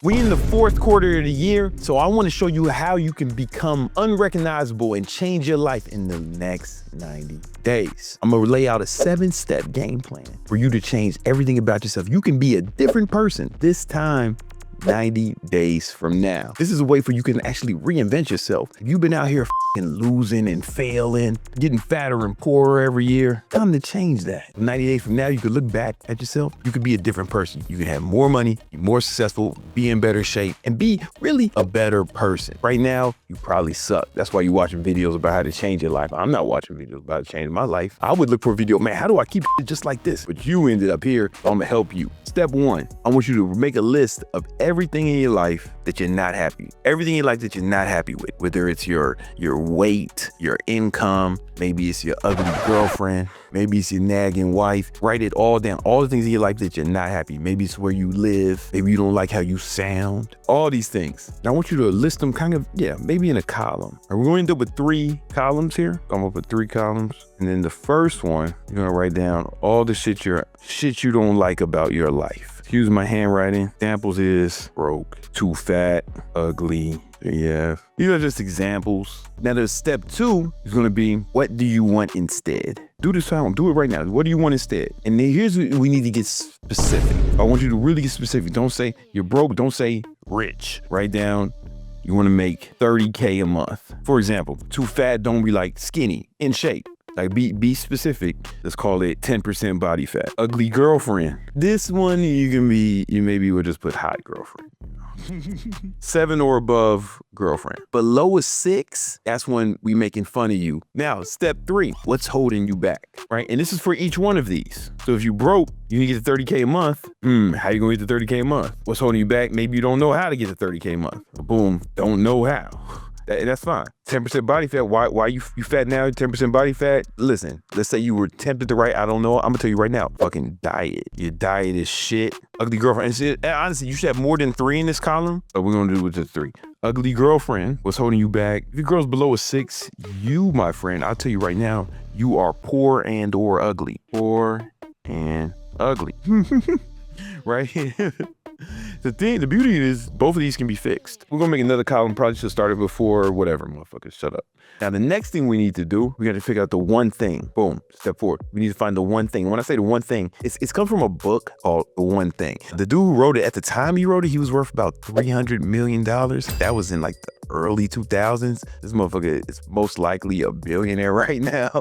We in the fourth quarter of the year, so I want to show you how you can become unrecognizable and change your life in the next 90 days. I'm gonna lay out a 7-step game plan for you to change everything about yourself. You can be a different person this time 90 days from now. This is a way for you can actually reinvent yourself. If you've been out here losing and failing, getting fatter and poorer every year, time to change that. 90 days from now, you could look back at yourself. You could be a different person. You can have more money, be more successful, be in better shape, and be really a better person. Right now, you probably suck. That's why you're watching videos about how to change your life. I'm not watching videos about changing my life. I would look for a video, man, how do I keep it just like this? But you ended up here, so I'm gonna help you. Step 1, I want you to make a list of everything in your life that you're not happy with. Everything in your life that you're not happy with, whether it's your weight, your income, maybe it's your ugly girlfriend, maybe it's your nagging wife. Write it all down, all the things in your life that you're not happy. Maybe it's where you live, maybe you don't like how you sound, all these things. Now I want you to list them kind of, maybe in a column. We're going to end up with 3 columns here. Come up with 3 columns. And then the first one, you're gonna write down all the shit you don't like about your life. Excuse my handwriting. Examples is broke, too fat, ugly. Yeah, these are just examples. Now the step 2 is gonna be, what do you want instead? Do this time, do it right now. What do you want instead? And then here's what we need to get specific. I want you to really get specific. Don't say you're broke, don't say rich. Write down, you wanna make 30K a month. For example, too fat, don't be like skinny, in shape. Like be specific. Let's call it 10% body fat. Ugly girlfriend. This one you maybe would just put hot girlfriend. 7 or above girlfriend. Below a 6, that's when we making fun of you. Now, step 3, what's holding you back, right? And this is for each one of these. So if you broke, you need to get to 30K a month. How you gonna get to 30K a month? What's holding you back? Maybe you don't know how to get to 30K a month. Boom, don't know how. That's fine. 10% body fat. Why you fat now? 10% body fat. Listen, let's say you were tempted to write, I don't know. I'm gonna tell you right now, fucking diet. Your diet is shit. Ugly girlfriend. And honestly, you should have more than 3 in this column. So we're gonna do it to 3. Ugly girlfriend. What's holding you back? If your girl's below a 6, you, my friend, I'll tell you right now, you are poor and or ugly. Poor and ugly. Right? The beauty is both of these can be fixed. We're gonna make another column, probably should start it before whatever, motherfuckers, shut up. Now, the next thing we need to do, we got to figure out the one thing. Boom, step 4. We need to find the one thing. When I say the one thing, it's come from a book called The One Thing. The dude who wrote it, at the time he wrote it, he was worth about $300 million. That was in like the early 2000s. This motherfucker is most likely a billionaire right now.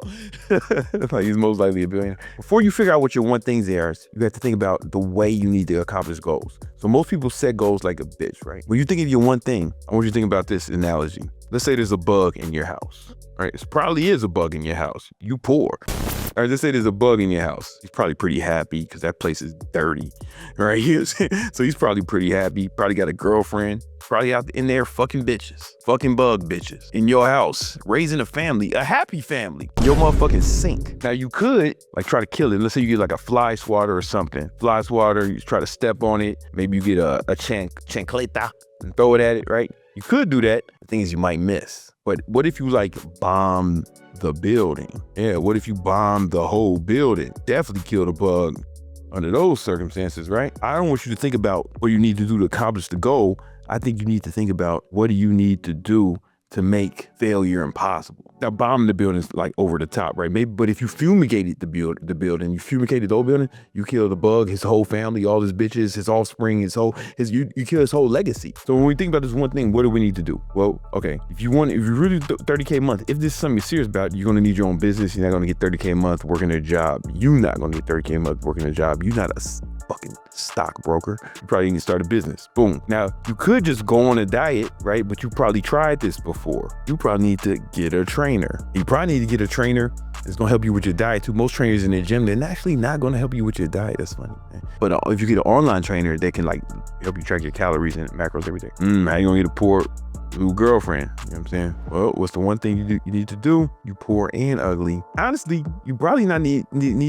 Like he's most likely a billionaire. Before you figure out what your one things are, you have to think about the way you need to accomplish goals. So most people set goals like a bitch, right? When you think of your one thing, I want you to think about this analogy. Let's say there's a bug in your house, right? It probably is a bug in your house. You poor. All right, let's say there's a bug in your house. He's probably pretty happy because that place is dirty, right? So he's probably pretty happy. Probably got a girlfriend. Probably out in there fucking bitches. Fucking bug bitches. In your house, raising a family, a happy family. Your motherfucking sink. Now you could like try to kill it. Let's say you get like a fly swatter or something. Fly swatter, you try to step on it. Maybe you get a chancleta and throw it at it, right? You could do that. The thing is you might miss. But what if you like bomb the building? Yeah, what if you bomb the whole building? Definitely kill the bug under those circumstances, right? I don't want you to think about what you need to do to accomplish the goal. I think you need to think about what do you need to do to make failure impossible. Now, bombing the building is like over the top, right? Maybe, but if you fumigated the building, you fumigated the whole building, you kill the bug, his whole family, all his bitches, his offspring, you kill his whole legacy. So when we think about this one thing, what do we need to do? Well, okay, if you really 30K a month, if this is something you're serious about, you're gonna need your own business. You're not gonna get 30K a month working a job. You're not gonna get 30K a month working a job. You're not a fucking stockbroker. You probably need to start a business. Boom. Now, you could just go on a diet, right? But you probably tried this before. You probably need to get a trainer. You probably need to get a trainer that's gonna help you with your diet too. Most trainers in the gym, they're actually not gonna help you with your diet. That's funny, man. But if you get an online trainer, they can like help you track your calories and macros every day. How you gonna get a poor new girlfriend? You know what I'm saying? Well, what's the one thing you need to do? You poor and ugly. Honestly, you probably not need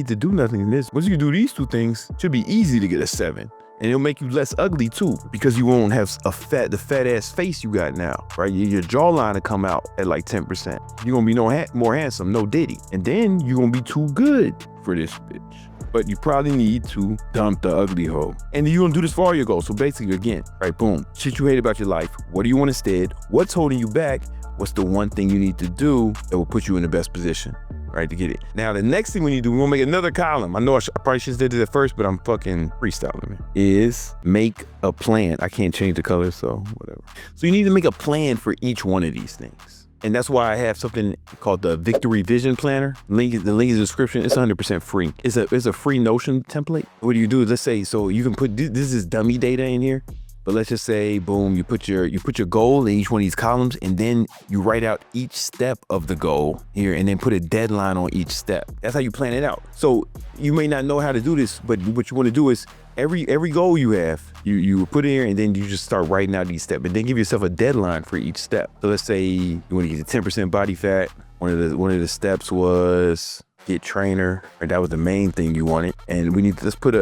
to do nothing in this. Once you do these 2 things, it should be easy to get a 7. And it'll make you less ugly too, because you won't have the fat ass face you got now, right? Your jawline will come out at like 10%. You're gonna be more handsome, no Diddy. And then you're gonna be too good for this bitch. but you probably need to dump the ugly hoe. And you're gonna do this for all your goals. So basically, again, right, boom, shit you hate about your life. What do you want instead? What's holding you back? What's the one thing you need to do that will put you in the best position, right, to get it? Now, the next thing we need to do, we're gonna make another column. I know I probably should have did it at first, but I'm fucking freestyling, man. Is make a plan. I can't change the color, so whatever. So you need to make a plan for each one of these things. And that's why I have something called the Victory Vision Planner. The link in the description. It's 100% free. It's a free Notion template. What do? Let's say, so you can put, this is dummy data in here. But let's just say, boom, you put your goal in each one of these columns, and then you write out each step of the goal here, and then put a deadline on each step. That's how you plan it out. So you may not know how to do this, but what you want to do is every goal you have, you put it here, and then you just start writing out these steps, and then give yourself a deadline for each step. So let's say you want to get to 10% body fat. One of the steps was get trainer, right? That was the main thing you wanted, and we need to let's put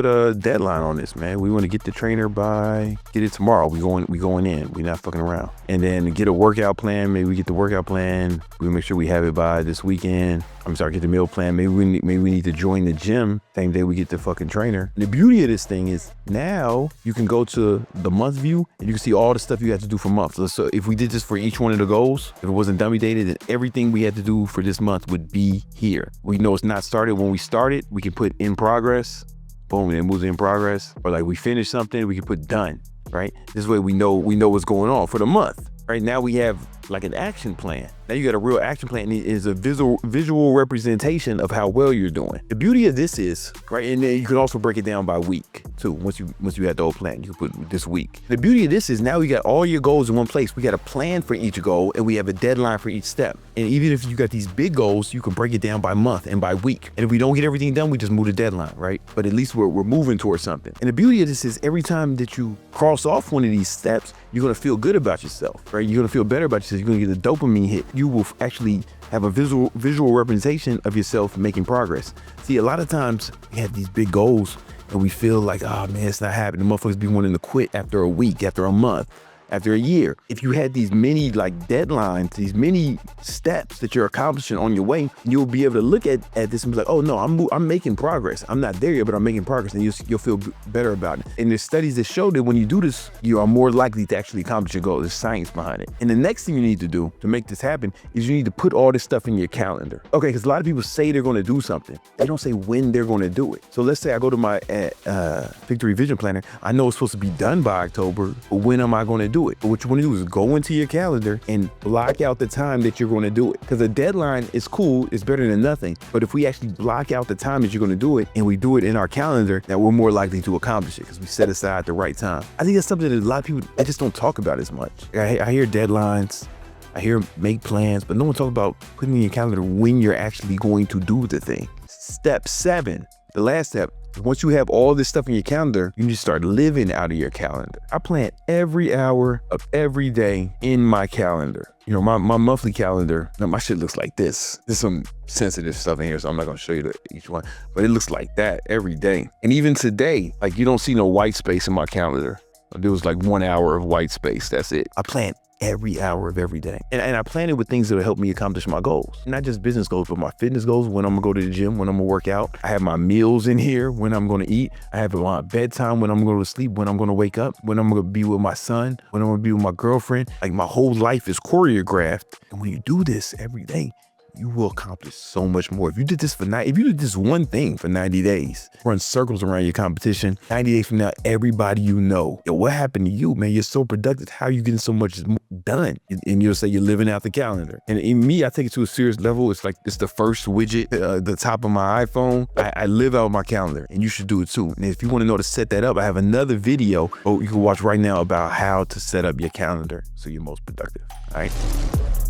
a deadline on this, man. We want to get the trainer get it tomorrow. We going in. We not fucking around. And then get a workout plan. Maybe we get the workout plan. We make sure we have it by this weekend. I'm sorry, get the meal plan. Maybe we need to join the gym same day we get the fucking trainer. And the beauty of this thing is now you can go to the month view and you can see all the stuff you have to do for months. So if we did this for each one of the goals, if it wasn't dummy dated, then everything we had to do for this month would be here. We know it's not started. When we start it, we can put in progress. Boom, and it moves in progress. Or like we finish something, we can put done, right? This way we know what's going on for the month. Right now we have like an action plan. Now you got a real action plan. It is a visual representation of how well you're doing. The beauty of this is, right, and then you can also break it down by week too. Once you had the whole plan, you can put this week. The beauty of this is now we got all your goals in one place. We got a plan for each goal, and we have a deadline for each step. And even if you got these big goals, you can break it down by month and by week. And if we don't get everything done, we just move the deadline, right? But at least we're moving towards something. And the beauty of this is every time that you cross off one of these steps, you're gonna feel good about yourself, right? You're gonna feel better about yourself. You're gonna get a dopamine hit. You will actually have a visual representation of yourself making progress. See, a lot of times we have these big goals and we feel like, oh man, it's not happening. The motherfuckers be wanting to quit after a week, after a month, after a year. If you had these many like deadlines, these many steps that you're accomplishing on your way, you'll be able to look at this and be like, oh no, I'm making progress. I'm not there yet, but I'm making progress, and you'll feel better about it. And there's studies that show that when you do this, you are more likely to actually accomplish your goal. There's science behind it. And the next thing you need to do to make this happen is you need to put all this stuff in your calendar. Okay, because a lot of people say they're going to do something. They don't say when they're going to do it. So let's say I go to my Victory Vision Planner. I know it's supposed to be done by October, but when am I going to do it? But what you want to do is go into your calendar and block out the time that you're going to do it. Because a deadline is cool, it's better than nothing. But if we actually block out the time that you're going to do it and we do it in our calendar, that we're more likely to accomplish it because we set aside the right time. I think that's something that a lot of people, they just don't talk about as much. I hear deadlines, I hear make plans, but no one talks about putting in your calendar when you're actually going to do the thing. Step 7, the last step. Once you have all this stuff in your calendar, you need to start living out of your calendar. I plan every hour of every day in my calendar. You know, my monthly calendar, now my shit looks like this. There's some sensitive stuff in here, so I'm not gonna show you each one, but it looks like that every day. And even today, like you don't see no white space in my calendar. There was like 1 hour of white space, that's it. I plan every hour of every day. And I plan it with things that will help me accomplish my goals. Not just business goals, but my fitness goals, when I'm gonna go to the gym, when I'm gonna work out. I have my meals in here, when I'm gonna eat. I have my bedtime, when I'm gonna go to sleep, when I'm gonna wake up, when I'm gonna be with my son, when I'm gonna be with my girlfriend. Like my whole life is choreographed. And when you do this every day, you will accomplish so much more. If you did this one thing for 90 days, run circles around your competition, 90 days from now, everybody you know, yo, what happened to you, man? You're so productive. How are you getting so much done? And you'll say you're living out the calendar. And in me, I take it to a serious level. It's like, it's the first widget, the top of my iPhone. I live out my calendar, and you should do it too. And if you want to know how to set that up, I have another video you can watch right now about how to set up your calendar so you're most productive, all right?